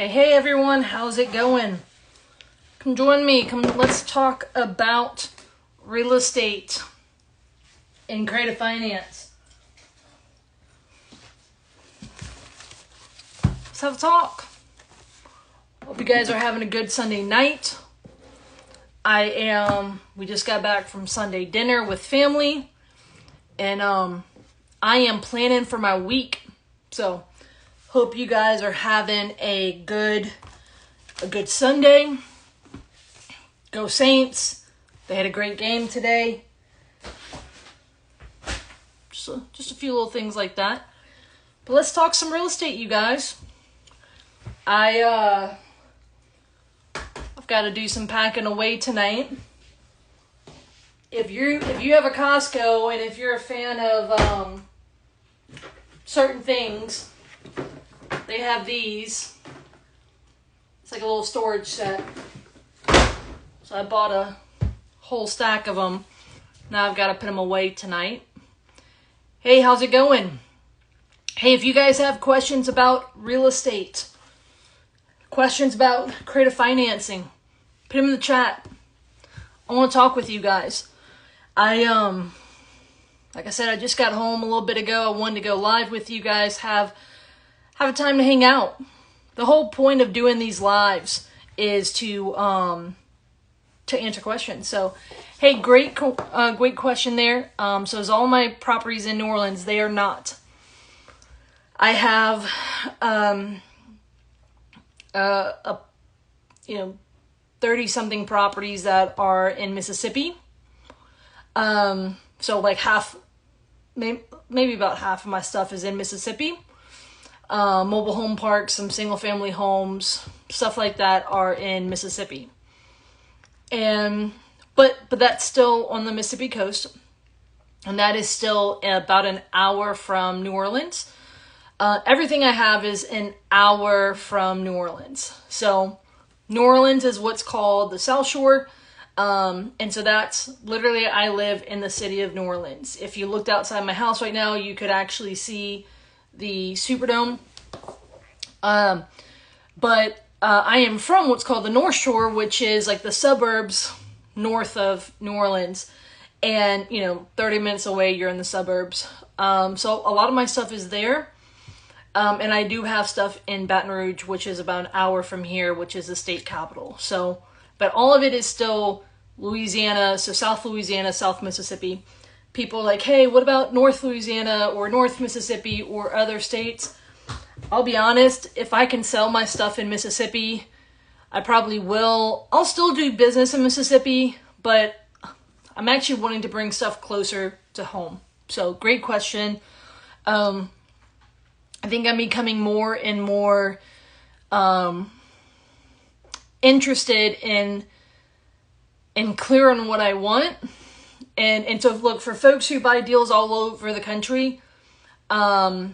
Hey everyone, how's it going? Come join me. Let's talk about real estate and creative finance. Let's have a talk. Hope you guys are having a good Sunday night. We just got back from Sunday dinner with family, and I am planning for my week. So hope you guys are having a good Sunday. Go Saints. They had a great game today. Just a few little things like that. But let's talk some real estate, you guys. I've got to do some packing away tonight. If you have a Costco and if you're a fan of certain things, they have these. It's like a little storage set. So I bought a whole stack of them. Now I've got to put them away tonight. Hey, how's it going? Hey, if you guys have questions about real estate, questions about creative financing, put them in the chat. I want to talk with you guys. Like I said, I just got home a little bit ago. I wanted to go live with you guys, have a time to hang out. The whole point of doing these lives is to answer questions. So, hey, great question there. So is all my properties in New Orleans? They are not. I have 30-something properties that are in Mississippi. So like half, maybe about half of my stuff is in Mississippi. Mobile home parks, some single family homes, stuff like that are in Mississippi. But that's still on the Mississippi coast. And that is still about an hour from New Orleans. Everything I have is an hour from New Orleans. So New Orleans is what's called the South Shore. And so that's literally, I live in the city of New Orleans. If you looked outside my house right now, you could actually see the Superdome. But I am from what's called the North Shore, which is like the suburbs north of New Orleans. And, 30 minutes away, you're in the suburbs. So a lot of my stuff is there. And I do have stuff in Baton Rouge, which is about an hour from here, which is the state capital. So, but all of it is still Louisiana, so South Louisiana, South Mississippi. People are like, hey, what about North Louisiana or North Mississippi or other states? I'll be honest, if I can sell my stuff in Mississippi, I probably will. I'll still do business in Mississippi, but I'm actually wanting to bring stuff closer to home. So, great question. I think I'm becoming more and more interested in clear on what I want. And so look, for folks who buy deals all over the country, that's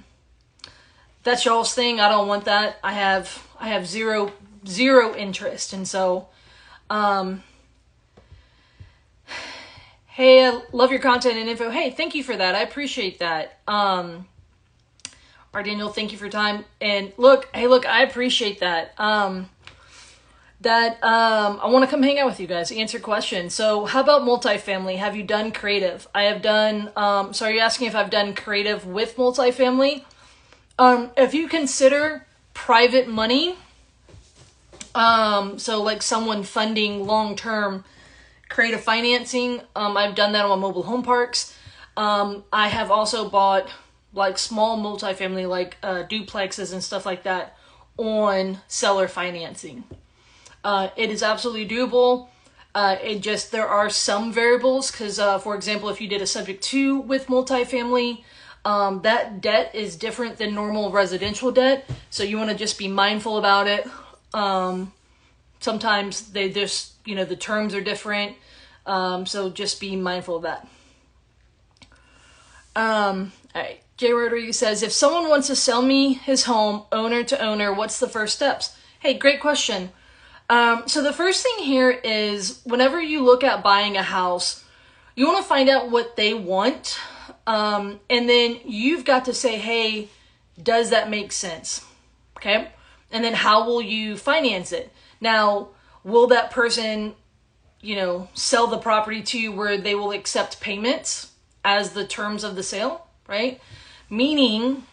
y'all's thing. I don't want that. I have zero interest. And so, hey, I love your content and info. Hey, thank you for that. I appreciate that. Daniel, thank you for your time. And look, I appreciate that. I want to come hang out with you guys, answer questions. So how about multifamily? Have you done creative? I have done, so are you asking if I've done creative with multifamily? If you consider private money, so like someone funding long-term creative financing, I've done that on mobile home parks. I have also bought like small multifamily, like duplexes and stuff like that on seller financing. It is absolutely doable. There are some variables because, for example, if you did a subject to with multifamily, that debt is different than normal residential debt. So you want to just be mindful about it. Sometimes they just, the terms are different. So just be mindful of that. All right. Jay Rodriguez says, if someone wants to sell me his home owner to owner, what's the first steps? Hey, great question. So the first thing here is whenever you look at buying a house, you want to find out what they want. And then you've got to say, hey, does that make sense? Okay. And then how will you finance it? Now, will that person, sell the property to you where they will accept payments as the terms of the sale, right? Meaning,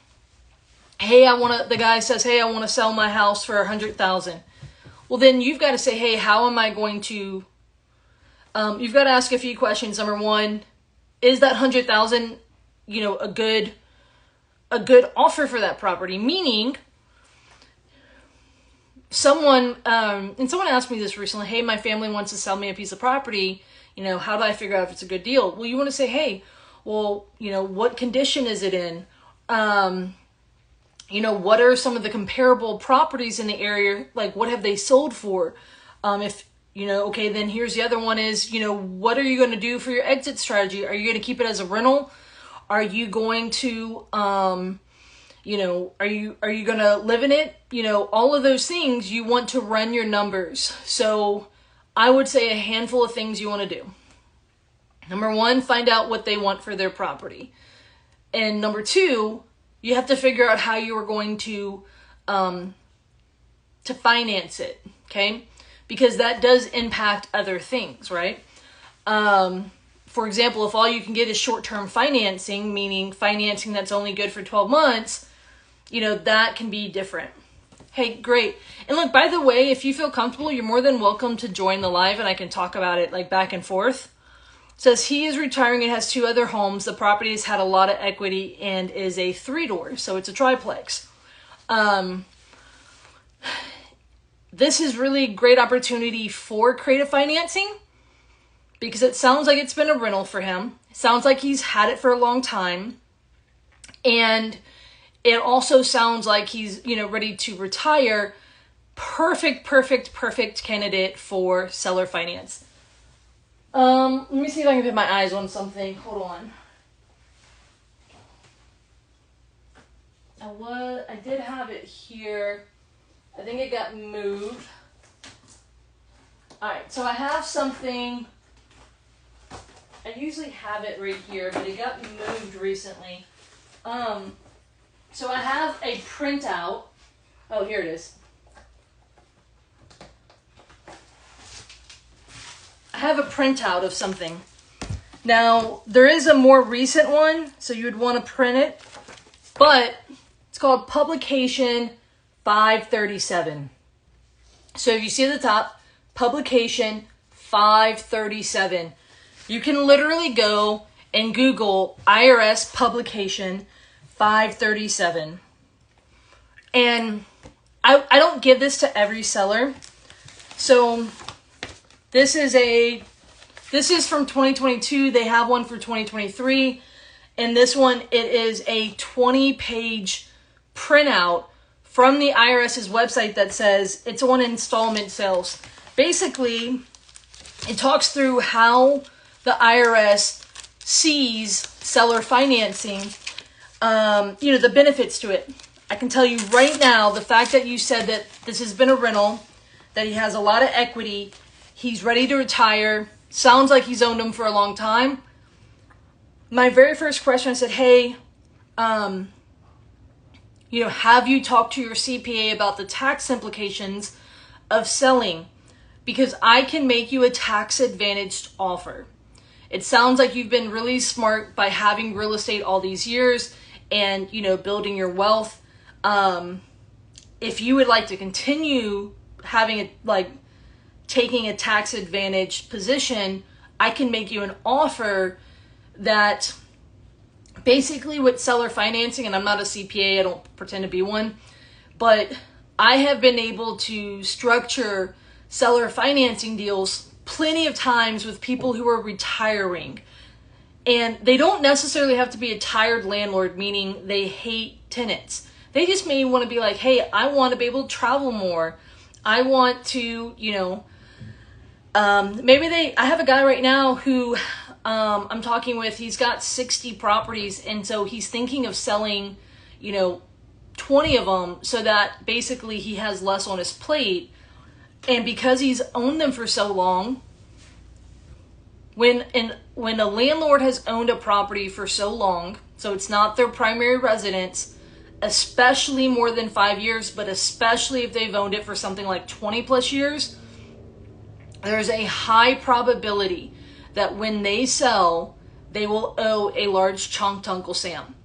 hey, the guy says, hey, I want to sell my house for $100,000. Well, then you've got to say, hey, how am I going to, you've got to ask a few questions. Number one, is that $100,000, a good offer for that property? Meaning, someone asked me this recently, hey, my family wants to sell me a piece of property, how do I figure out if it's a good deal? Well, you want to say, hey, well, what condition is it in? What are some of the comparable properties in the area? Like, what have they sold for? Okay, then here's the other one is, what are you going to do for your exit strategy? Are you going to keep it as a rental? Are you going to, are you going to live in it? All of those things, you want to run your numbers. So I would say a handful of things you want to do. Number one, find out what they want for their property. And number two, you have to figure out how you are going to finance it, okay? Because that does impact other things, right? For example, if all you can get is short-term financing, meaning financing that's only good for 12 months, that can be different. Hey, great. And look, by the way, if you feel comfortable, you're more than welcome to join the live and I can talk about it like back and forth. It says he is retiring and has 2 other homes. The property has had a lot of equity and is a 3-door, so it's a triplex. This is really a great opportunity for creative financing because it sounds like it's been a rental for him. It sounds like he's had it for a long time. And it also sounds like he's, ready to retire. Perfect candidate for seller finance. Let me see if I can put my eyes on something. Hold on. I did have it here. I think it got moved. Alright, so I have something. I usually have it right here, but it got moved recently. So I have a printout. Oh, here it is. I have a printout of something. Now, there is a more recent one, so you would want to print it, but it's called Publication 537. So if you see at the top, Publication 537, you can literally go and Google IRS Publication 537. And I don't give this to every seller. So this is from 2022. They have one for 2023. And this one, it is a 20-page printout from the IRS's website that says it's on installment sales. Basically, it talks through how the IRS sees seller financing, the benefits to it. I can tell you right now, the fact that you said that this has been a rental, that he has a lot of equity, he's ready to retire, sounds like he's owned them for a long time. My very first question, I said, hey, have you talked to your CPA about the tax implications of selling? Because I can make you a tax-advantaged offer. It sounds like you've been really smart by having real estate all these years and, building your wealth. If you would like to continue having taking a tax-advantaged position, I can make you an offer that basically with seller financing, and I'm not a CPA, I don't pretend to be one, but I have been able to structure seller financing deals plenty of times with people who are retiring. And they don't necessarily have to be a tired landlord, meaning they hate tenants. They just may want to be like, hey, I want to be able to travel more. I want to, I have a guy right now who I'm talking with, he's got 60 properties. And so he's thinking of selling, 20 of them so that basically he has less on his plate. And because he's owned them for so long, when a landlord has owned a property for so long, so it's not their primary residence, especially more than 5 years, but especially if they've owned it for something like 20 plus years, there's a high probability that when they sell, they will owe a large chunk to Uncle Sam.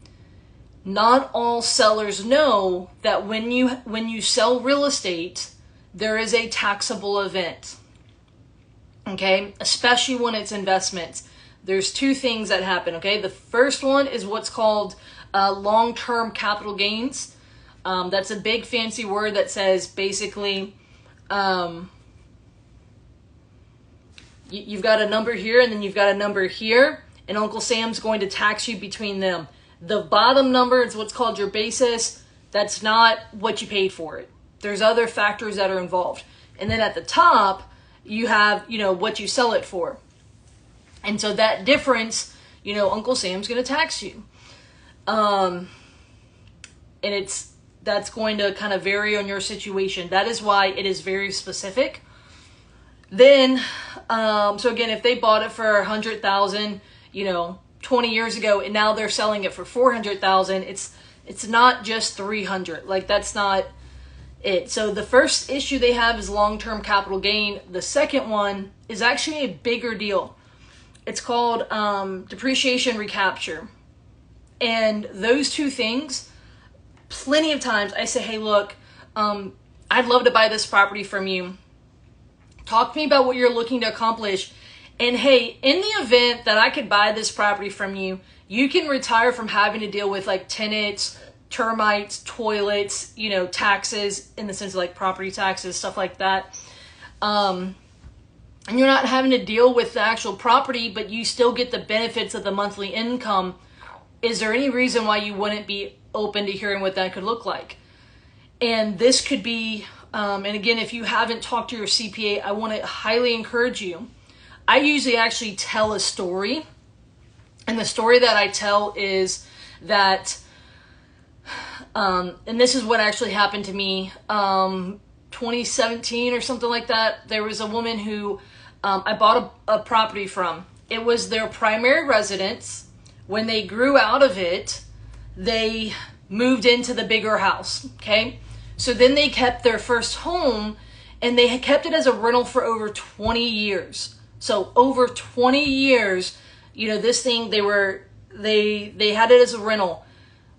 Not all sellers know that when you sell real estate, there is a taxable event. Okay? Especially when it's investments. There's two things that happen, okay? The first one is what's called long-term capital gains. That's a big fancy word that says basically you've got a number here and then you've got a number here, and Uncle Sam's going to tax you between them. The bottom number is what's called your basis. That's not what you paid for it. There's other factors that are involved. And then at the top, you have, what you sell it for. And so that difference, Uncle Sam's going to tax you. And that's going to kind of vary on your situation. That is why it is very specific. Then, so again, if they bought it for $100,000, 20 years ago, and now they're selling it for $400,000, it's not just $300. Like, that's not it. So the first issue they have is long-term capital gain. The second one is actually a bigger deal. It's called depreciation recapture. And those two things, plenty of times I say, hey, look, I'd love to buy this property from you. Talk to me about what you're looking to accomplish. And hey, in the event that I could buy this property from you, you can retire from having to deal with like tenants, termites, toilets, taxes in the sense of like property taxes, stuff like that. And you're not having to deal with the actual property, but you still get the benefits of the monthly income. Is there any reason why you wouldn't be open to hearing what that could look like? And this could be, and again, if you haven't talked to your CPA, I want to highly encourage you. I usually actually tell a story. And the story that I tell is that, and this is what actually happened to me, 2017 or something like that. There was a woman who I bought a property from. It was their primary residence. When they grew out of it, they moved into the bigger house, okay? So then they kept their first home, and they had kept it as a rental for over 20 years. So over 20 years, this thing, they had it as a rental.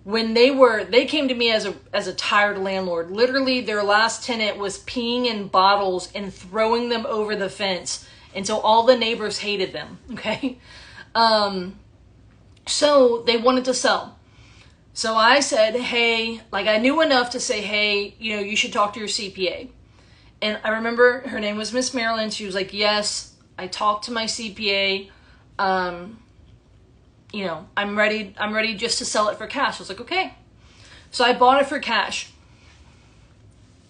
When they came to me as a tired landlord. Literally, their last tenant was peeing in bottles and throwing them over the fence. And so all the neighbors hated them, okay? So they wanted to sell. So I said, hey, like I knew enough to say, hey, you should talk to your CPA. And I remember her name was Miss Marilyn. She was like, yes, I talked to my CPA. I'm ready just to sell it for cash. I was like, okay. So I bought it for cash.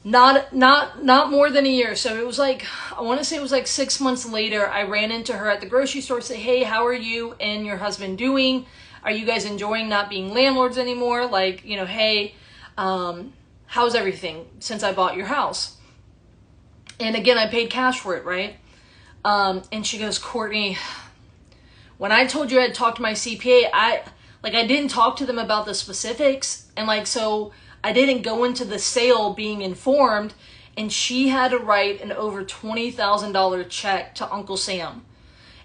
Not more than a year. So it was like, I want to say it was like 6 months later, I ran into her at the grocery store, say, hey, how are you and your husband doing? Are you guys enjoying not being landlords anymore? Like, hey, how's everything since I bought your house? And again, I paid cash for it, right? And she goes, Courtney, when I told you I had talked to my CPA, I didn't talk to them about the specifics. And so I didn't go into the sale being informed, and she had to write an over $20,000 check to Uncle Sam.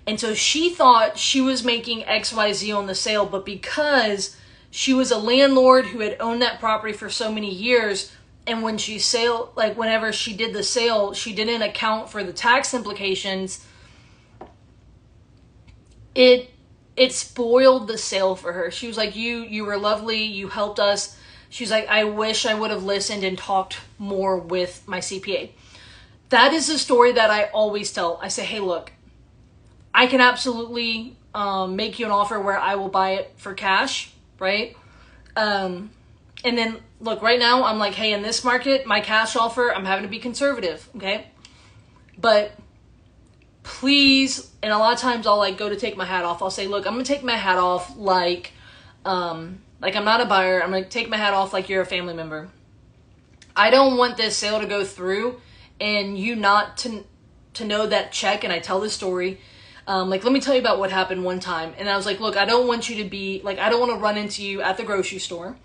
And so she thought she was making XYZ on the sale, but because she was a landlord who had owned that property for so many years, and when she whenever she did the sale, she didn't account for the tax implications, it spoiled the sale for her. She was like, you were lovely, you helped us. She's like, I wish I would have listened and talked more with my CPA. That is the story that I always tell. I say, hey, look, I can absolutely make you an offer where I will buy it for cash, right? And then, look, right now, I'm like, hey, in this market, my cash offer, I'm having to be conservative, okay? But please, and a lot of times I'll go to take my hat off. I'll say, look, I'm going to take my hat off like I'm not a buyer. I'm going to take my hat off like you're a family member. I don't want this sale to go through and you not to know that check. And I tell this story. Let me tell you about what happened one time. And I was like, look, I don't want you to be, I don't want to run into you at the grocery store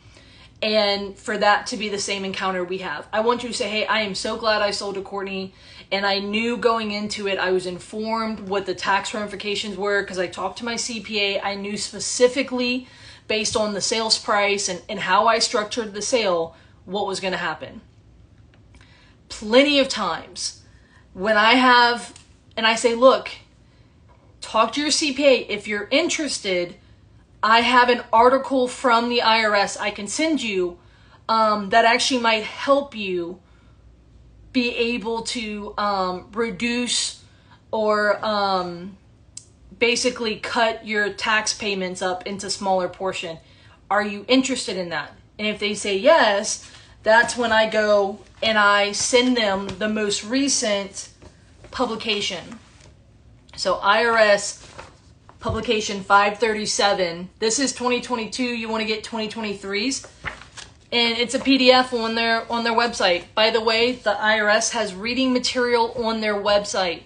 and for that to be the same encounter we have. I want you to say, hey, I am so glad I sold to Courtney, and I knew going into it, I was informed what the tax ramifications were because I talked to my CPA. I knew specifically based on the sales price and how I structured the sale, what was going to happen. Plenty of times when I say, look, talk to your CPA. If you're interested, I have an article from the IRS I can send you that actually might help you be able to reduce or basically cut your tax payments up into smaller portion. Are you interested in that? And if they say yes, that's when I go and I send them the most recent publication. So IRS publication 537. This is 2022. You want to get 2023's. And it's a PDF on their website. By the way, the IRS has reading material on their website.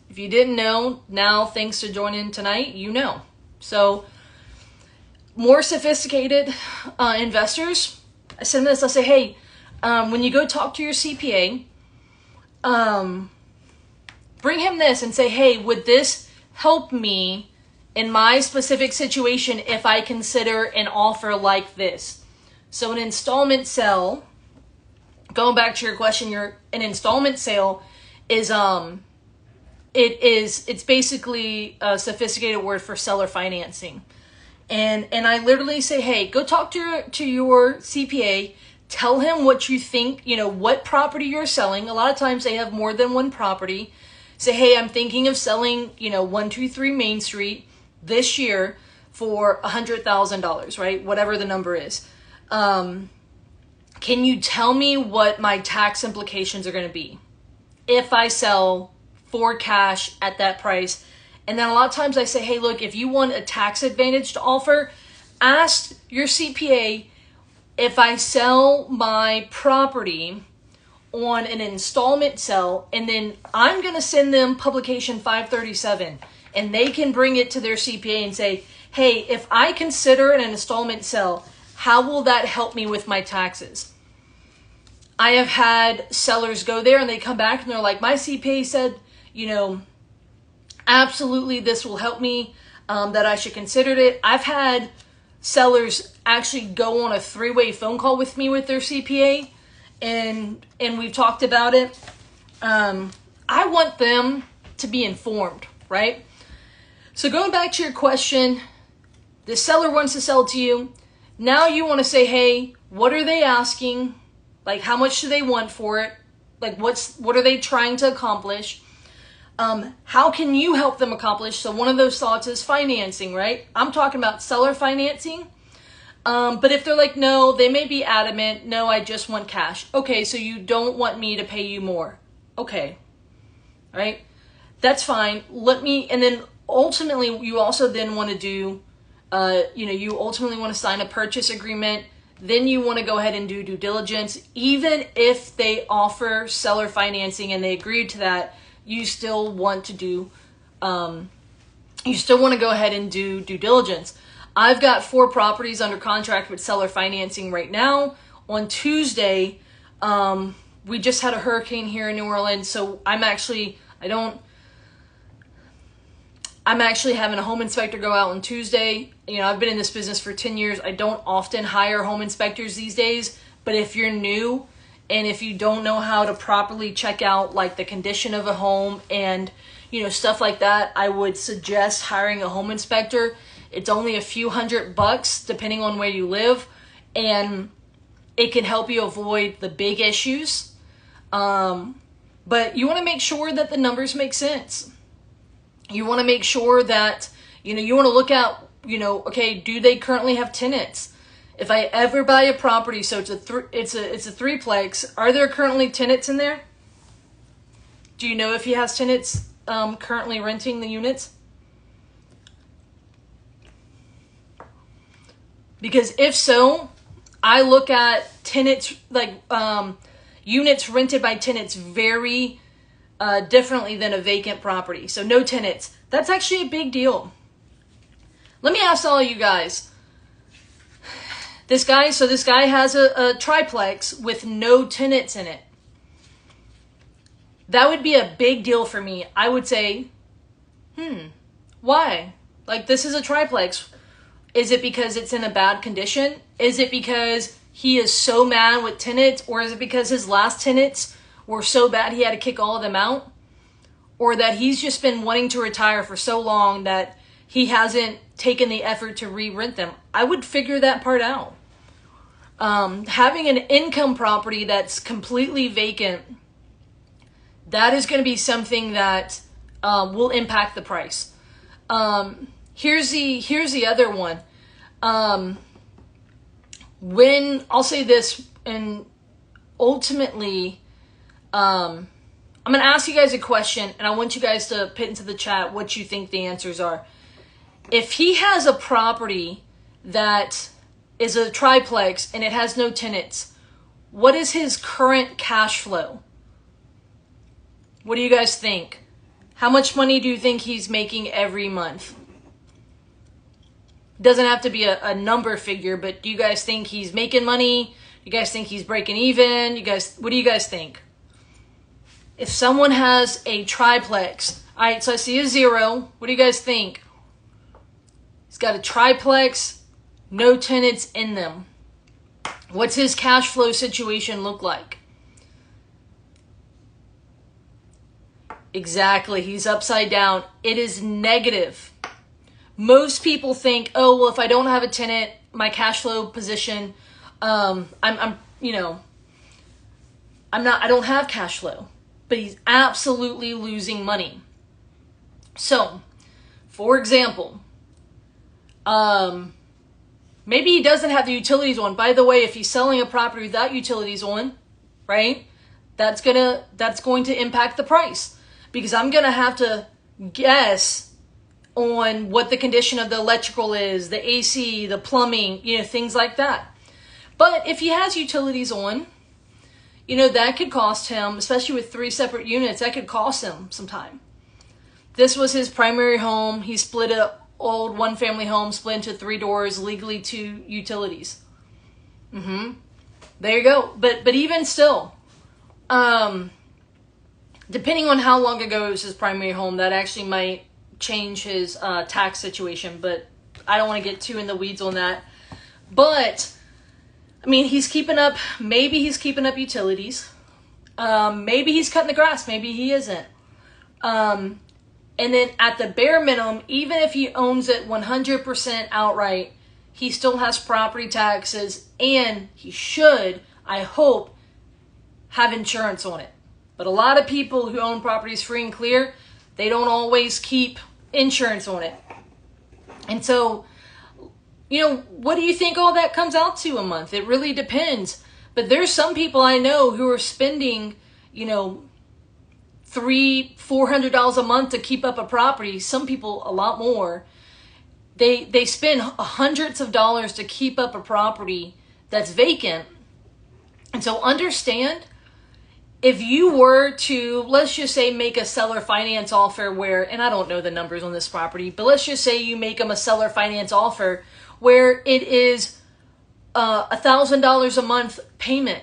If you didn't know, now thanks to joining tonight, you know. So more sophisticated investors, I send this, I say, hey, when you go talk to your CPA, bring him this and say, hey, would this help me in my specific situation if I consider an offer like this? So an installment sale, going back to your question, an installment sale is it's basically a sophisticated word for seller financing. And I literally say, hey, go talk to your CPA, tell him what you think, what property you're selling. A lot of times they have more than one property. Say, hey, I'm thinking of selling, 123 Main Street this year for $100,000, right? Whatever the number is. Can you tell me what my tax implications are going to be if I sell for cash at that price? And then a lot of times I say, hey, look, if you want a tax advantage to offer, ask your CPA, if I sell my property on an installment sale, and then I'm going to send them publication 537, and they can bring it to their CPA and say, hey, if I consider an installment sale, how will that help me with my taxes? I have had sellers go there and they come back and they're like, my CPA said, absolutely this will help me, that I should consider it. I've had sellers actually go on a 3-way phone call with me with their CPA, and we've talked about it. I want them to be informed, right? So going back to your question, the seller wants to sell to you. Now you want to say, hey, what are they asking? Like, how much do they want for it? Like, what are they trying to accomplish? How can you help them accomplish? So one of those thoughts is financing, right? I'm talking about seller financing. But if they're like, no, they may be adamant, no, I just want cash. Okay, so you don't want me to pay you more. Okay, right? That's fine. And then ultimately you also then want to do, you ultimately want to sign a purchase agreement. Then you want to go ahead and do due diligence. Even if they offer seller financing and they agreed to that, you still want to do, you still want to go ahead and do due diligence. I've got 4 properties under contract with seller financing right now. On Tuesday, we just had a hurricane here in New Orleans, so I'm actually having a home inspector go out on Tuesday. I've been in this business for 10 years. I don't often hire home inspectors these days, but if you're new and if you don't know how to properly check out like the condition of a home and, stuff like that, I would suggest hiring a home inspector. It's only a few $100 depending on where you live, and it can help you avoid the big issues. But you want to make sure that the numbers make sense. You want to make sure that, you want to look at, okay, do they currently have tenants? If I ever buy a property, so it's a 3-plex, are there currently tenants in there? Do you know if he has tenants currently renting the units? Because if so, I look at tenants, like units rented by tenants very differently than a vacant property. So no tenants. That's actually a big deal. Let me ask all you guys. This guy has a triplex with no tenants in it. That would be a big deal for me. I would say, why? Like, this is a triplex. Is it because it's in a bad condition? Is it because he is so mad with tenants? Or is it because his last tenants were so bad he had to kick all of them out? Or that he's just been wanting to retire for so long that he hasn't taken the effort to re-rent them? I would figure that part out. Having an income property that's completely vacant, that is going to be something that will impact the price. Here's the other one. When I'll say this, and ultimately, I'm going to ask you guys a question, and I want you guys to put into the chat what you think the answers are. If he has a property that is a triplex and it has no tenants, what is his current cash flow? What do you guys think? How much money do you think he's making every month? Doesn't have to be a number figure, but do you guys think he's making money? Do you guys think he's breaking even? What do you guys think? If someone has a triplex, all right, so I see a 0. What do you guys think? He's got a triplex, no tenants in them. What's his cash flow situation look like? Exactly, he's upside down. It is negative. Most people think, oh, well, if I don't have a tenant, my cash flow position, I don't have cash flow. But he's absolutely losing money. So, for example, maybe he doesn't have the utilities on. By the way, if he's selling a property without utilities on, right, that's going to impact the price. Because I'm going to have to guess on what the condition of the electrical is, the AC, the plumbing, things like that. But if he has utilities on, that could cost him, especially with 3 separate units, that could cost him some time. This was his primary home. He split an old one-family home, split into 3 doors, legally 2 utilities. There you go. But even still, depending on how long ago it was his primary home, that actually might change his tax situation. But I don't want to get too in the weeds on that. But I mean, maybe he's keeping up utilities. Maybe he's cutting the grass. Maybe he isn't. And then at the bare minimum, even if he owns it 100% outright, he still has property taxes, and he should, I hope, have insurance on it. But a lot of people who own properties free and clear, they don't always keep insurance on it. And so, what do you think all that comes out to a month? It really depends. But there's some people I know who are spending, $300-400 a month to keep up a property. Some people a lot more. They spend hundreds of dollars to keep up a property that's vacant. And so understand, if you were to, let's just say, make a seller finance offer where, and I don't know the numbers on this property, but let's just say you make them a seller finance offer where it is $1,000 a month payment.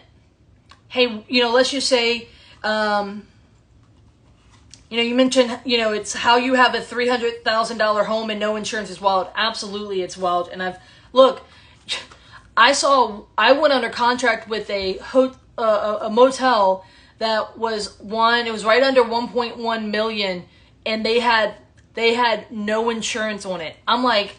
Hey, let's just say, you mentioned, it's how you have a $300,000 home and no insurance is wild. Absolutely, it's wild. And I went under contract with a motel that was it was right under 1.1 million, and they had no insurance on it. I'm like,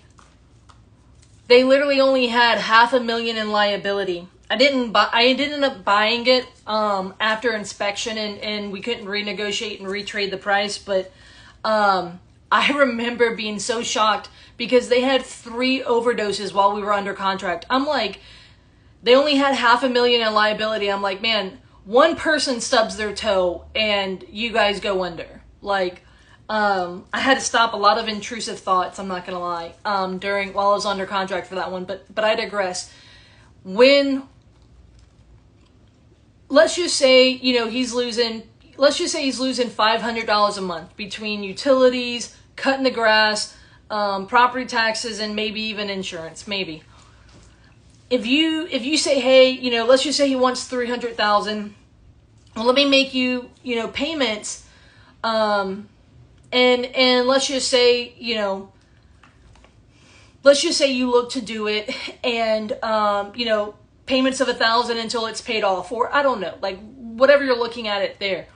they literally only had $500,000 in liability. I didn't end up buying it after inspection, and we couldn't renegotiate and retrade the price. But I remember being so shocked because they had 3 overdoses while we were under contract. I'm like, they only had $500,000 in liability. I'm like, man, one person stubs their toe and you guys go under. Like, I had to stop a lot of intrusive thoughts, I'm not going to lie, while I was under contract for that one. But I digress. Let's just say, he's losing $500 a month between utilities, cutting the grass, property taxes, and maybe even insurance, maybe. if you say, hey, let's just say he wants 300,000. Well, let me make you, payments. And let's just say, let's just say you look to do it and, payments of 1,000 until it's paid off, or I don't know, like whatever you're looking at it there.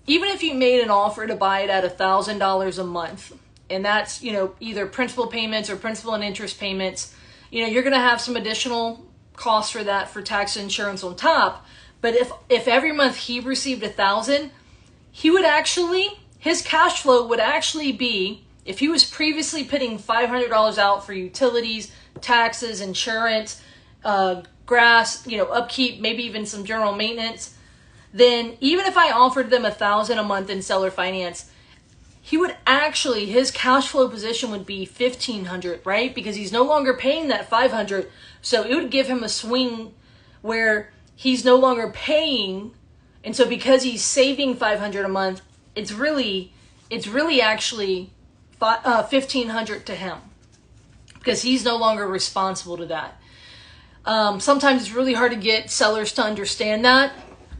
Even if you made an offer to buy it at $1,000 a month, and that's, either principal payments or principal and interest payments, you're going to have some additional costs for that, for tax and insurance on top. But if every month he received 1,000, his cash flow would actually be, if he was previously putting $500 out for utilities, taxes, insurance, grass, upkeep, maybe even some general maintenance, then even if I offered them 1,000 a month in seller finance, his cash flow position would be 1,500, right? Because he's no longer paying that 500. So it would give him a swing where he's no longer paying. And so because he's saving 500 a month, it's really actually 1,500 to him, because he's no longer responsible to that. Sometimes it's really hard to get sellers to understand that,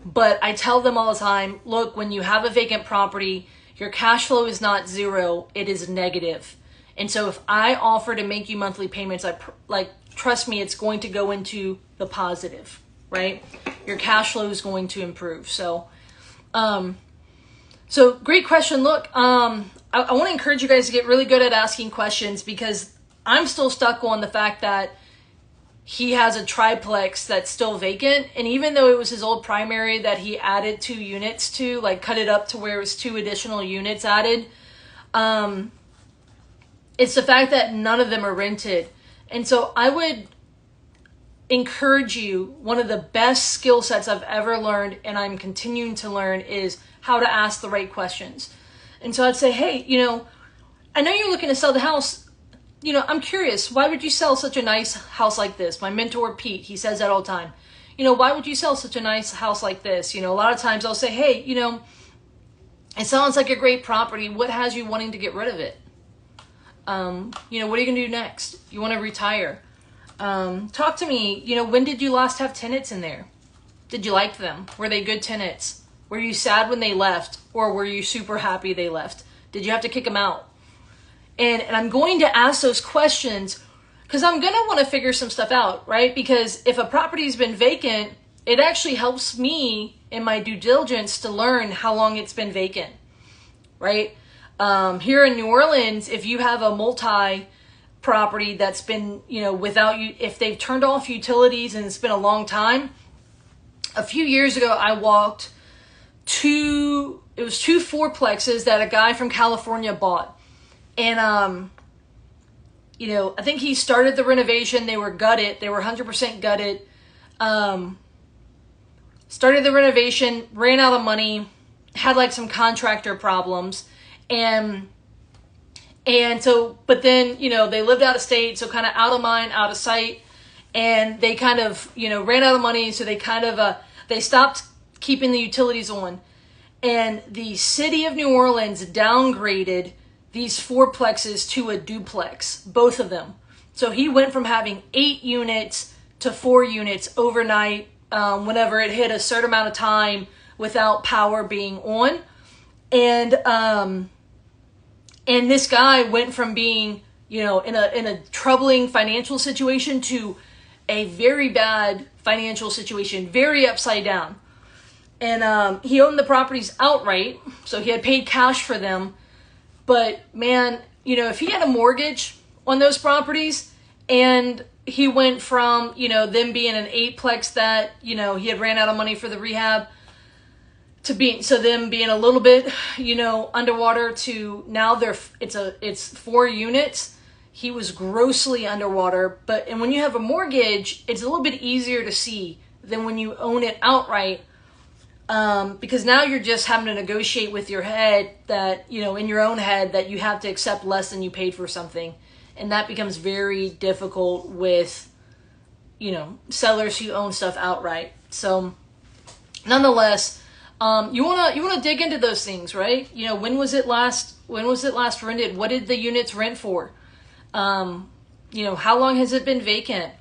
but I tell them all the time, look, when you have a vacant property, your cash flow is not zero, it is negative. And so if I offer to make you monthly payments, trust me, it's going to go into the positive, right? Your cash flow is going to improve. So great question. Look, I want to encourage you guys to get really good at asking questions, because I'm still stuck on the fact that he has a triplex that's still vacant. And even though it was his old primary that he added 2 units to, like cut it up to where it was 2 additional units added, it's the fact that none of them are rented. And so I would encourage you, one of the best skill sets I've ever learned, and I'm continuing to learn, is how to ask the right questions. And so I'd say, hey, I know you're looking to sell the house. I'm curious, why would you sell such a nice house like this? My mentor, Pete, he says that all the time. Why would you sell such a nice house like this? A lot of times I'll say, hey, it sounds like a great property. What has you wanting to get rid of it? What are you going to do next? You want to retire? Talk to me. When did you last have tenants in there? Did you like them? Were they good tenants? Were you sad when they left, or were you super happy they left? Did you have to kick them out? And I'm going to ask those questions because I'm going to want to figure some stuff out, right? Because if a property's been vacant, it actually helps me in my due diligence to learn how long it's been vacant, right? Here in New Orleans, if you have a multi-property that's been, without you, if they've turned off utilities and it's been a long time, a few years ago, I walked two 4-plexes that a guy from California bought. And, I think he started the renovation. They were gutted. They were 100% gutted. Started the renovation, ran out of money, had some contractor problems. And so, but then, they lived out of state. So kind of out of mind, out of sight. And they kind of, ran out of money. So they kind of, they stopped keeping the utilities on. And the city of New Orleans downgraded these 4-plexes to a duplex, both of them. So he went from having 8 units to 4 units overnight, whenever it hit a certain amount of time without power being on. And this guy went from being, in a troubling financial situation to a very bad financial situation, very upside down. And he owned the properties outright, so he had paid cash for them. But man, if he had a mortgage on those properties and he went from, them being an 8-plex that, he had ran out of money for the rehab to them being a little bit, underwater to now it's 4 units. He was grossly underwater. And when you have a mortgage, it's a little bit easier to see than when you own it outright. Because now you're just having to negotiate with your head that, in your own head, that you have to accept less than you paid for something. And that becomes very difficult with, sellers who own stuff outright. So nonetheless, you want to dig into those things, right? When was it last rented? What did the units rent for? How long has it been vacant?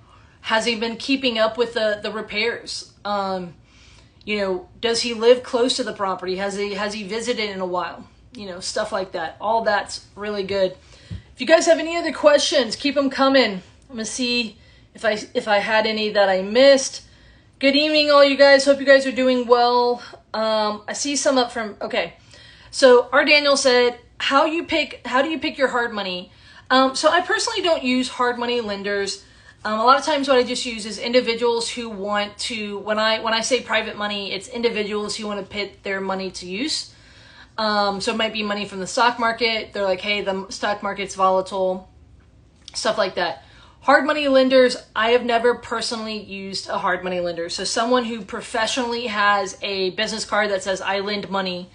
Has he been keeping up with the repairs? Does he live close to the property? Has he visited in a while? Stuff like that. All that's really good. If you guys have any other questions, keep them coming. I'm gonna see if I had any that I missed. Good evening, all you guys. Hope you guys are doing well. I see some up from, okay. So our Daniel said, how do you pick your hard money? So I personally don't use hard money lenders. A lot of times what I just use is individuals who want to, when I say private money, it's individuals who want to put their money to use. So it might be money from the stock market. They're like, hey, the stock market's volatile, stuff like that. Hard money lenders, I have never personally used a hard money lender. So someone who professionally has a business card that says, I lend money.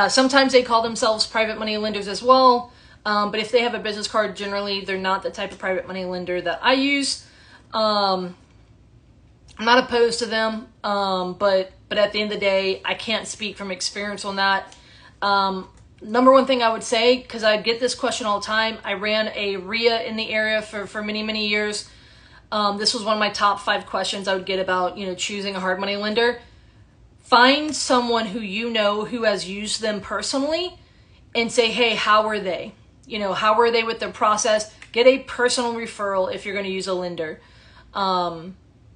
Sometimes they call themselves private money lenders as well. But if they have a business card, generally they're not the type of private money lender that I use. I'm not opposed to them, but at the end of the day, I can't speak from experience on that. Number one thing I would say, because I get this question all the time, I ran a RIA in the area for many, many years. This was one of my top 5 questions I would get about, choosing a hard money lender. Find someone who has used them personally and say, hey, how are they? How are they with their process? Get a personal referral if you're going to use a lender.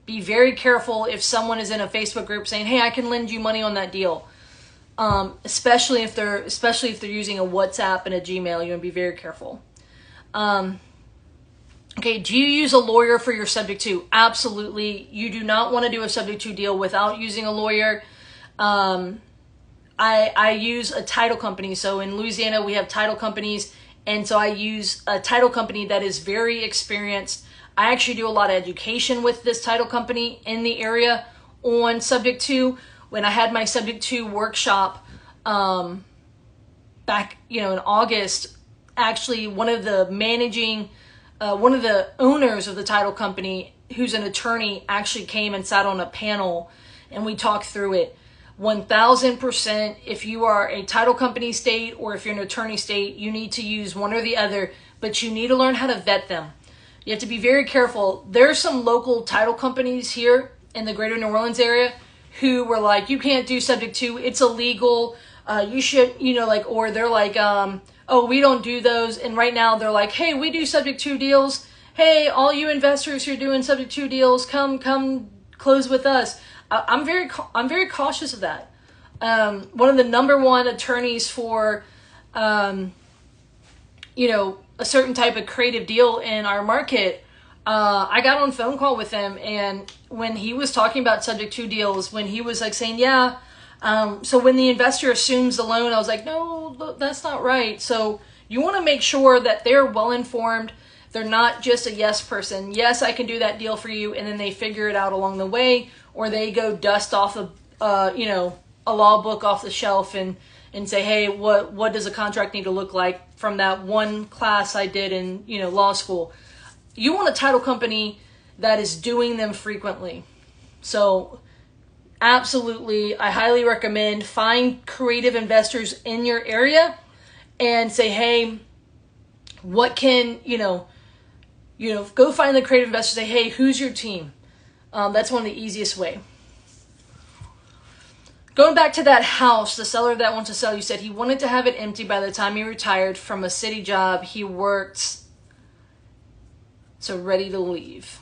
Be very careful if someone is in a Facebook group saying, hey, I can lend you money on that deal. Especially if they're using a WhatsApp and a Gmail, you want to be very careful. Okay, do you use a lawyer for your subject to? Absolutely. You do not want to do a subject to deal without using a lawyer. I use a title company. So in Louisiana, we have title companies. And so I use a title company that is very experienced. I actually do a lot of education with this title company in the area on subject to. When I had my subject to workshop back, in August, actually one of the owners of the title company, who's an attorney, actually came and sat on a panel and we talked through it. 1000%, if you are a title company state or if you're an attorney state, you need to use one or the other, but you need to learn how to vet them. You have to be very careful. There are some local title companies here in the greater New Orleans area who were like, you can't do subject to, it's illegal. You should, or they're like, oh, we don't do those. And right now they're like, hey, we do subject to deals. Hey, all you investors who are doing subject to deals, come close with us. I'm very cautious of that. One of the number one attorneys for, a certain type of creative deal in our market, I got on a phone call with him, and when he was talking about subject to deals, when he was like saying, yeah, so when the investor assumes the loan, I was like, no, that's not right. So you want to make sure that they're well informed. They're not just a yes person. Yes, I can do that deal for you, and then they figure it out along the way, or they go dust off a law book off the shelf and say, hey, what does a contract need to look like from that one class I did in law school. You want a title company that is doing them frequently. So absolutely, I highly recommend find creative investors in your area and say, hey, what can, go find the creative investor, say, hey, who's your team? That's one of the easiest way. Going back to that house, the seller that wants to sell, you said he wanted to have it empty by the time he retired from a city job. He worked, so ready to leave.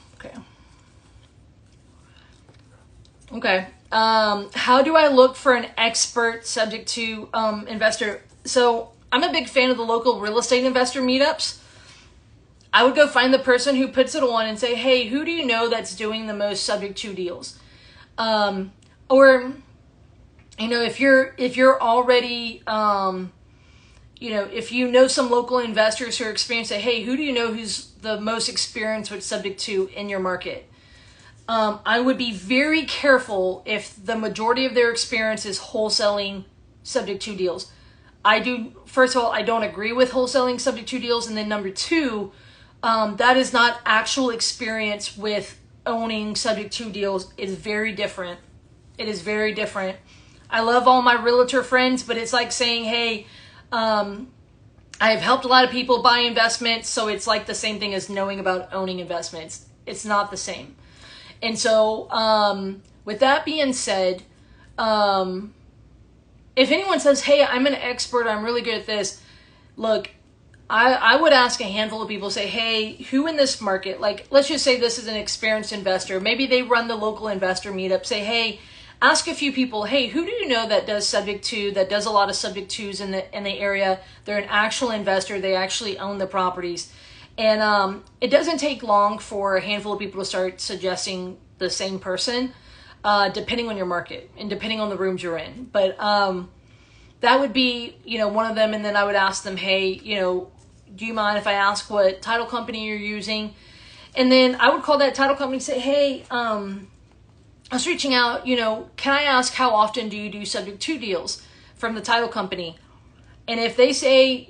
Okay. How do I look for an expert subject to investor? So I'm a big fan of the local real estate investor meetups. I would go find the person who puts it on and say, hey, who do you know that's doing the most subject to deals? Or, if you're already, if you know some local investors who are experienced, say, hey, who do you know who's the most experienced with subject to in your market? I would be very careful if the majority of their experience is wholesaling subject to deals. First of all, I don't agree with wholesaling subject to deals. And then number 2, that is not actual experience with owning subject to deals. It is very different. It is very different. I love all my realtor friends, but it's like saying, hey, I've helped a lot of people buy investments, so it's like the same thing as knowing about owning investments. It's not the same. And so, with that being said, if anyone says, hey, I'm an expert, I'm really good at this, look, I would ask a handful of people, say, hey, who in this market, like, let's just say this is an experienced investor. Maybe they run the local investor meetup. Say, hey, ask a few people, hey, who do you know that does subject to, that does a lot of subject twos in the area? They're an actual investor. They actually own the properties. And it doesn't take long for a handful of people to start suggesting the same person, depending on your market and depending on the rooms you're in. But that would be, one of them. And then I would ask them, hey, do you mind if I ask what title company you're using? And then I would call that title company and say, hey, I was reaching out, can I ask how often do you do subject to deals from the title company? And if they say,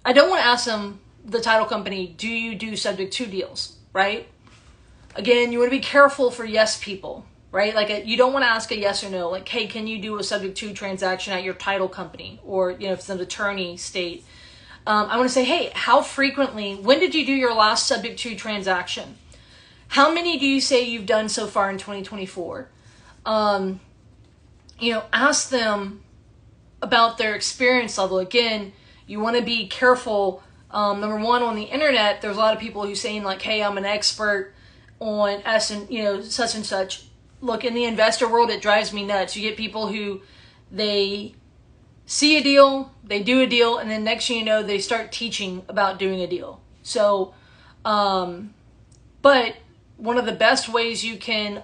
I don't want to ask them, the title company, do you do subject to deals, right? Again, you want to be careful for yes people, right? Like you don't want to ask a yes or no, like, hey, can you do a subject to transaction at your title company? Or, if it's an attorney state. I want to say, hey, how frequently, when did you do your last subject to transaction? How many do you say you've done so far in 2024? Ask them about their experience level. Again, you want to be careful. Number one, on the internet, there's a lot of people who saying like, hey, I'm an expert on S and, such and such. Look, in the investor world, it drives me nuts. You get people who they see a deal, they do a deal, and then next thing you know, they start teaching about doing a deal. So, but one of the best ways you can,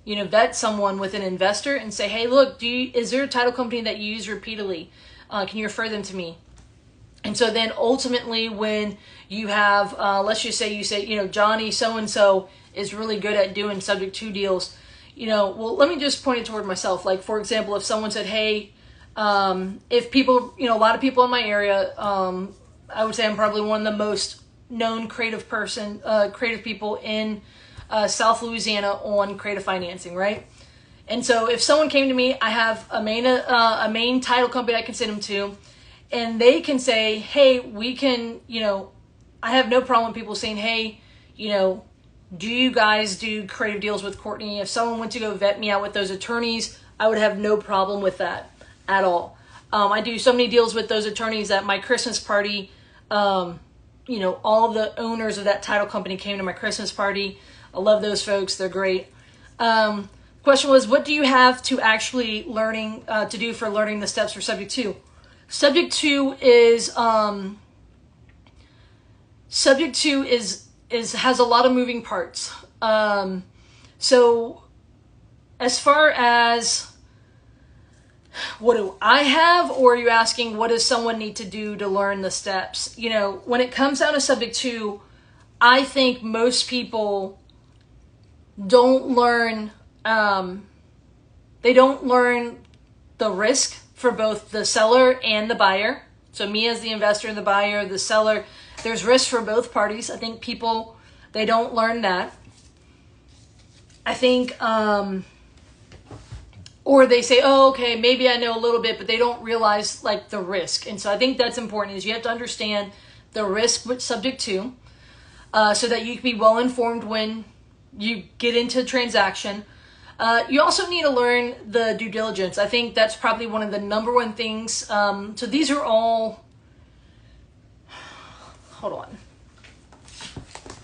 vet someone with an investor and say, hey, look, is there a title company that you use repeatedly? Can you refer them to me? And so then ultimately when you have, let's just say you say, Johnny so-and-so is really good at doing subject to deals, well, let me just point it toward myself. Like, for example, if someone said, hey, if people, a lot of people in my area, I would say I'm probably one of the most known creative people in South Louisiana on creative financing, right? And so if someone came to me, I have a main title company I can send them to, and they can say, hey, we can, I have no problem with people saying, hey, do you guys do creative deals with Courtney? If someone went to go vet me out with those attorneys, I would have no problem with that at all. I do so many deals with those attorneys at my Christmas party. All of the owners of that title company came to my Christmas party. I love those folks. They're great. Question was, what do you have to actually to do for learning the steps for subject to? Subject to is has a lot of moving parts. So as far as what do I have, or are you asking what does someone need to do to learn the steps? When it comes down to subject to, I think most people don't learn, they don't learn the risk for both the seller and the buyer. So me as the investor and the buyer, the seller, there's risk for both parties. I think people, they don't learn that. I think, or they say, oh, okay, maybe I know a little bit, but they don't realize like the risk. And so I think that's important, is you have to understand the risk with subject to, so that you can be well informed when you get into a transaction. You also need to learn the due diligence. I think that's probably one of the number one things. So these are all, hold on.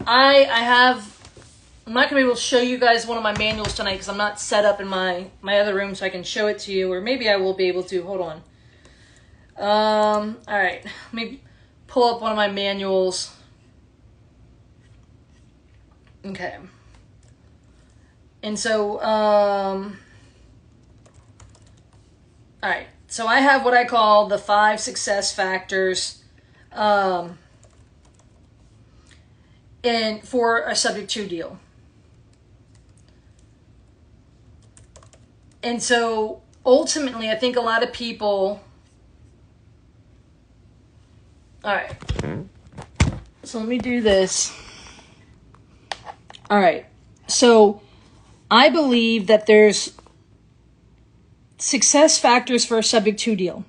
I'm not going to be able to show you guys one of my manuals tonight because I'm not set up in my other room so I can show it to you, or maybe I will be able to. Hold on. All right. Let me pull up one of my manuals. Okay. And so, all right. So I have what I call the 5 success factors, and for a subject to deal. And so ultimately, I think a lot of people, all right. So let me do this. All right. So I believe that there's success factors for a subject to deal.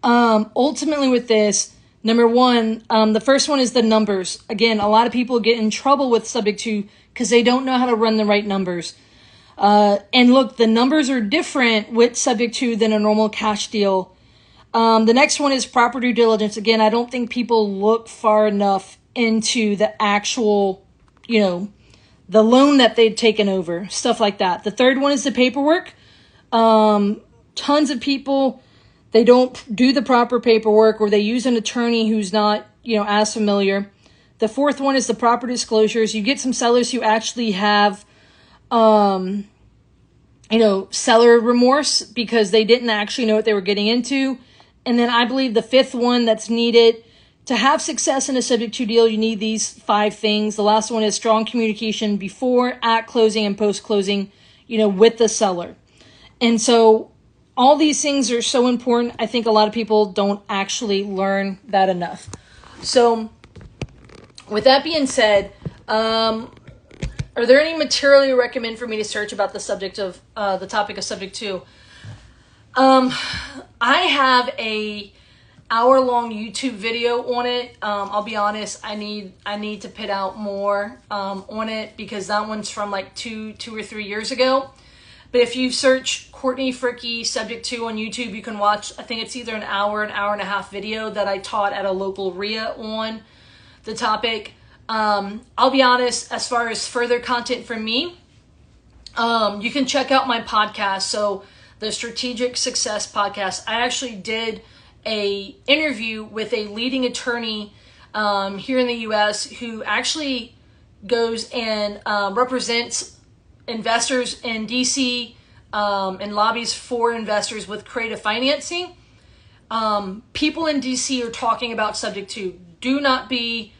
Ultimately with this, Number one, the first one is the numbers. Again, a lot of people get in trouble with subject to because they don't know how to run the right numbers. And look, the numbers are different with subject to than a normal cash deal. The next one is proper due diligence. Again, I don't think people look far enough into the actual, the loan that they've taken over, stuff like that. The third one is the paperwork. Tons of people, they don't do the proper paperwork, or they use an attorney who's not, as familiar. The fourth one is the proper disclosures. You get some sellers who actually have, seller remorse because they didn't actually know what they were getting into. And then I believe the fifth one that's needed to have success in a subject to deal, you need these 5 things. The last one is strong communication before, at closing, and post closing, with the seller. And so all these things are so important. I think a lot of people don't actually learn that enough. So with that being said, are there any material you recommend for me to search about the subject of the topic of subject to? I have a hour-long YouTube video on it. I'll be honest, I need to put out more on it because that one's from like two or 3 years ago. But if you search Courtney Fricky subject to on YouTube, you can watch, I think it's either an hour and a half video that I taught at a local RIA on the topic. I'll be honest, as far as further content from me, you can check out my podcast. So the Strategic Success Podcast, I actually did a interview with a leading attorney here in the U.S. who actually goes and represents investors in D.C. And lobbies for investors with creative financing. People in D.C. are talking about subject to. Do not be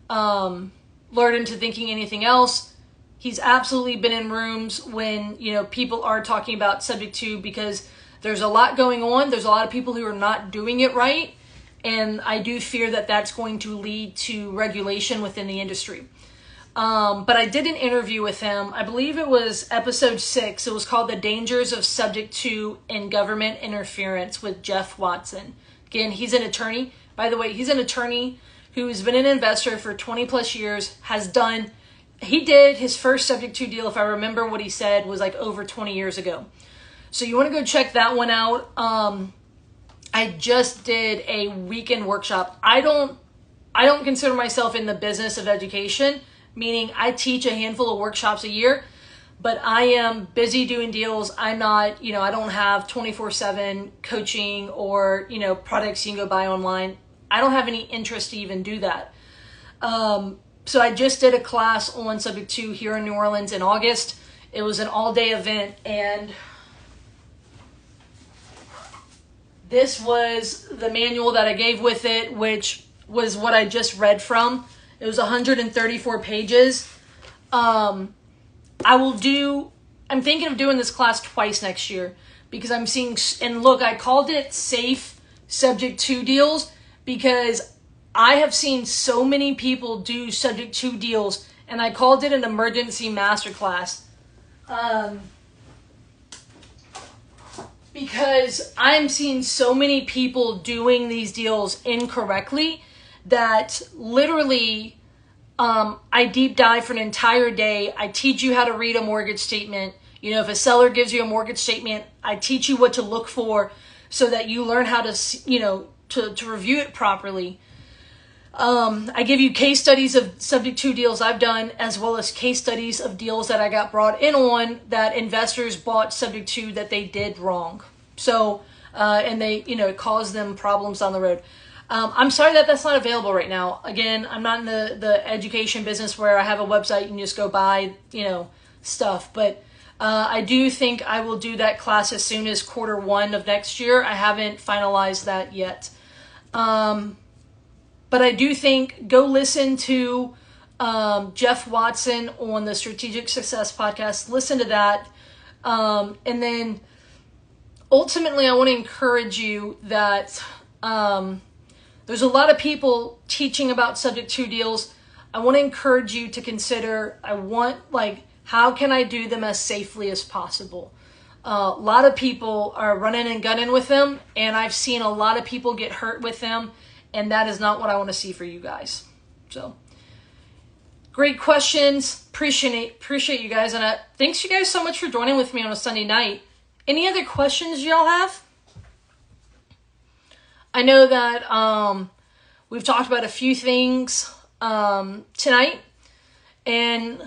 lured into thinking anything else. He's absolutely been in rooms when, people are talking about subject to because there's a lot going on. There's a lot of people who are not doing it right. And I do fear that that's going to lead to regulation within the industry. But I did an interview with him. I believe it was episode 6. It was called The Dangers of Subject to and Government Interference with Jeff Watson. Again, he's an attorney. By the way, he's an attorney who's been an investor for 20 plus years, he did his first subject to deal, if I remember what he said, was like over 20 years ago. So you want to go check that one out. I just did a weekend workshop. I don't consider myself in the business of education, meaning I teach a handful of workshops a year, but I am busy doing deals. I'm not, I don't have 24/7 coaching or, products you can go buy online. I don't have any interest to even do that. So I just did a class on subject to here in New Orleans in August. It was an all-day event, and this was the manual that I gave with it, which was what I just read from. It was 134 pages. I'm thinking of doing this class twice next year because I'm seeing, and look, I called it safe subject to deals because I have seen so many people do subject to deals, and I called it an emergency masterclass. Because I'm seeing so many people doing these deals incorrectly that literally I deep dive for an entire day. I teach you how to read a mortgage statement. If a seller gives you a mortgage statement, I teach you what to look for so that you learn how to, to review it properly. I give you case studies of subject to deals I've done, as well as case studies of deals that I got brought in on that investors bought subject to that they did wrong. So, and they, it caused them problems on the road. I'm sorry that that's not available right now. Again, I'm not in the education business where I have a website you can just go buy, stuff. But I do think I will do that class as soon as Q1 of next year. I haven't finalized that yet. But I do think go listen to Jeff Watson on the Strategic Success Podcast. Listen to that. And then ultimately, I want to encourage you that there's a lot of people teaching about subject to deals. I want to encourage you to consider, how can I do them as safely as possible? A lot of people are running and gunning with them, and I've seen a lot of people get hurt with them. And that is not what I want to see for you guys. So, great questions. Appreciate you guys. And thanks you guys so much for joining with me on a Sunday night. Any other questions y'all have? I know that we've talked about a few things tonight. And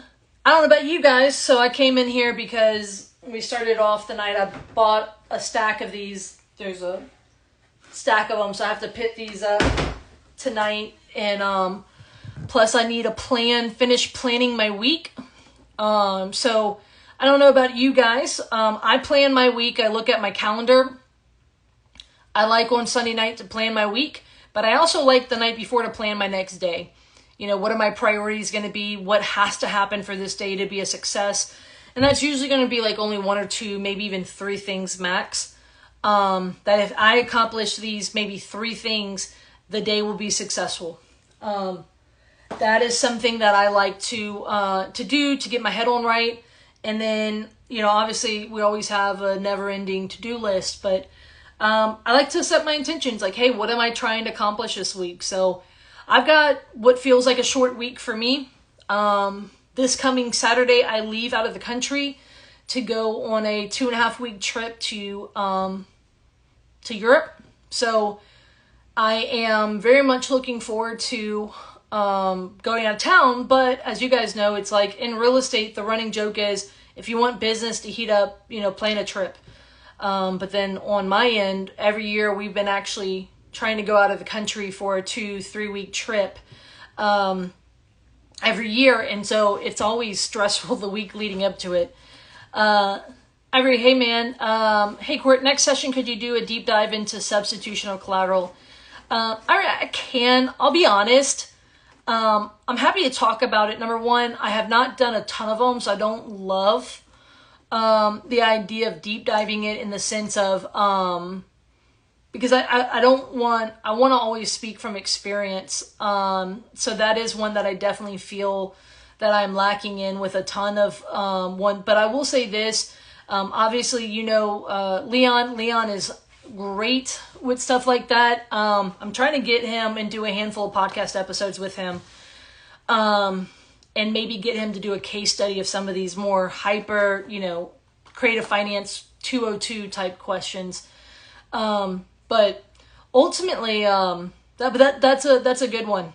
I don't know about you guys, so I came in here because we started off the night. I bought a stack of these. There's a stack of them, so I have to pit these up tonight. And plus I need to finish planning my week. So I don't know about you guys. I plan my week. I look at my calendar. I like on Sunday night to plan my week, but I also like the night before to plan my next day. You know, what are my priorities going to be? What has to happen for this day to be a success? And that's usually going to be like only 1 or 2, maybe even 3 things max. That if I accomplish these maybe 3 things, the day will be successful. That is something that I like to do to get my head on right. And then, you know, obviously we always have a never-ending to-do list, but I like to set my intentions. Like, hey, what am I trying to accomplish this week? So I've got what feels like a short week for me. This coming Saturday, I leave out of the country to go on a 2.5-week trip to Europe. So I am very much looking forward to going out of town. But as you guys know, it's like in real estate, the running joke is if you want business to heat up, you know, plan a trip. But then on my end, every year we've been actually trying to go out of the country for a 2-3 week trip every year. And so it's always stressful the week leading up to it. Ivory, hey man. Hey Court, next session, could you do a deep dive into substitutional collateral? I can. I'll be honest. I'm happy to talk about it. Number one, I have not done a ton of them, so I don't love the idea of deep diving it in the sense of because I want to always speak from experience. So that is one that I definitely feel that I'm lacking in with a ton of one. But I will say this, obviously, you know, Leon is great with stuff like that. I'm trying to get him and do a handful of podcast episodes with him. And maybe get him to do a case study of some of these more hyper, you know, creative finance 202 type questions. But ultimately, that's a good one.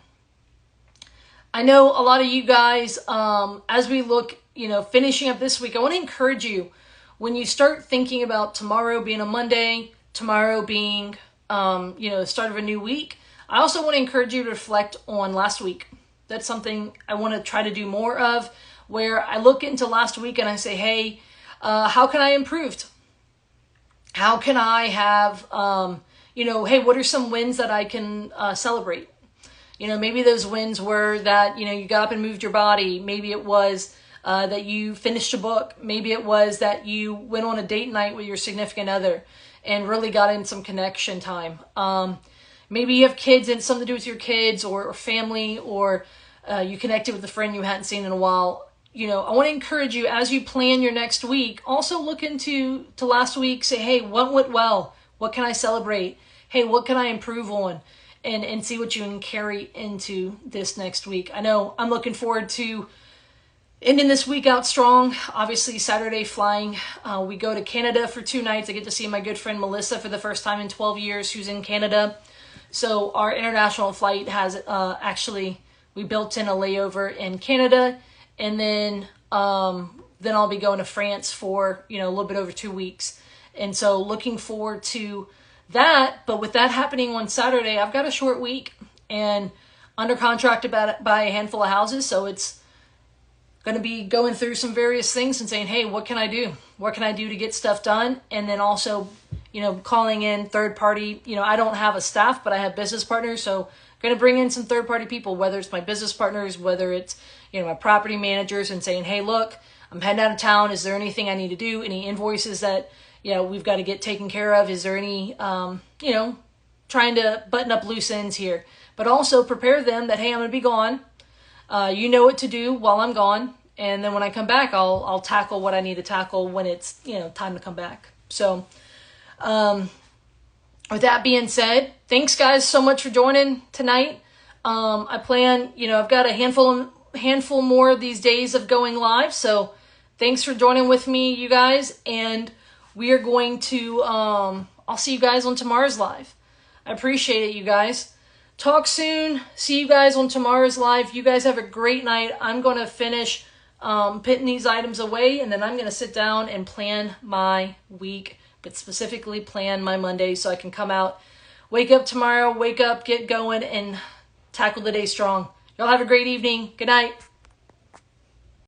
I know a lot of you guys, as we look, you know, finishing up this week, I want to encourage you when you start thinking about tomorrow being a Monday, tomorrow being, you know, the start of a new week. I also want to encourage you to reflect on last week. That's something I want to try to do more of, where I look into last week and I say, hey, how can I improve? How can I have, you know, hey, what are some wins that I can celebrate? You know, maybe those wins were that, you know, you got up and moved your body. Maybe it was that you finished a book. Maybe it was that you went on a date night with your significant other and really got in some connection time. Maybe you have kids and something to do with your kids or family, or you connected with a friend you hadn't seen in a while. You know, I want to encourage you as you plan your next week, also look into last week, say, hey, what went well? What can I celebrate? Hey, what can I improve on? And see what you can carry into this next week. I know I'm looking forward to ending this week out strong. Obviously, Saturday flying. We go to Canada for 2 nights. I get to see my good friend Melissa for the first time in 12 years, who's in Canada. So our international flight has actually, we built in a layover in Canada. And then I'll be going to France for, you know, a little bit over 2 weeks. And so looking forward to that. But with that happening on Saturday, I've got a short week and under contract to buy a handful of houses. So it's going to be going through some various things and saying, hey, what can I do? What can I do to get stuff done? And then also, you know, calling in third party. You know, I don't have a staff, but I have business partners. So I'm going to bring in some third party people, whether it's my business partners, whether it's, you know, my property managers, and saying, hey, look, I'm heading out of town. Is there anything I need to do? Any invoices that, you know, we've got to get taken care of? Is there any, you know, trying to button up loose ends here, but also prepare them that, hey, I'm going to be gone. You know what to do while I'm gone. And then when I come back, I'll tackle what I need to tackle when it's, you know, time to come back. So, with that being said, thanks guys so much for joining tonight. I plan, I've got a handful more of these days of going live. So thanks for joining with me, you guys. And we are going to, I'll see you guys on tomorrow's live. I appreciate it, you guys. Talk soon. See you guys on tomorrow's live. You guys have a great night. I'm going to finish putting these items away, and then I'm going to sit down and plan my week, but specifically plan my Monday so I can come out, wake up tomorrow, get going, and tackle the day strong. Y'all have a great evening. Good night.